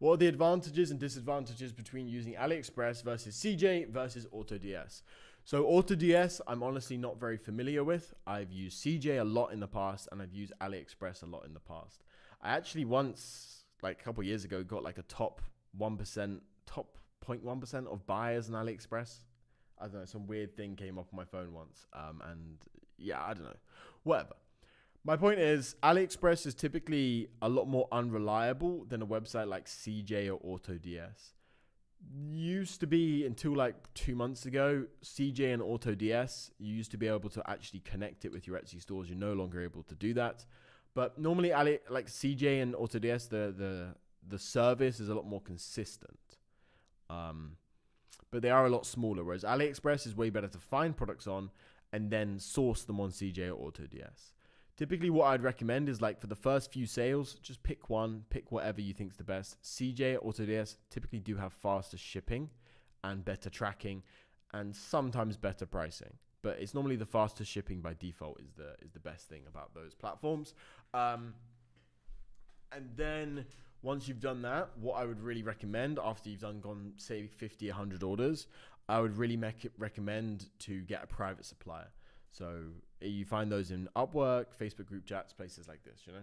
What are the advantages and disadvantages between using AliExpress versus CJ versus AutoDS? So AutoDS, I'm honestly not very familiar with. I've used CJ a lot in the past, and I've used AliExpress a lot in the past. I actually once, like a couple of years ago, got like a top 1%, top 0.1% of buyers on AliExpress. I don't know, some weird thing came up on my phone once. And yeah, I don't know, whatever. My point is, AliExpress is typically a lot more unreliable than a website like CJ or AutoDS. Used to be, until like 2 months ago, CJ and AutoDS, you used to be able to actually connect it with your Etsy stores. You're no longer able to do that. But normally, like CJ and AutoDS, the service is a lot more consistent. But they are a lot smaller, whereas AliExpress is way better to find products on and then source them on CJ or AutoDS. Typically, what I'd recommend is, like, for the first few sales, just pick one, pick whatever you think is the best. CJ or AutoDS typically do have faster shipping and better tracking and sometimes better pricing. But it's normally the faster shipping by default is the best thing about those platforms. And then once you've done that, what I would really recommend after you've gone, say, 50, 100 orders, I would really recommend to get a private supplier. So you find those in Upwork, Facebook group chats, places like this, you know?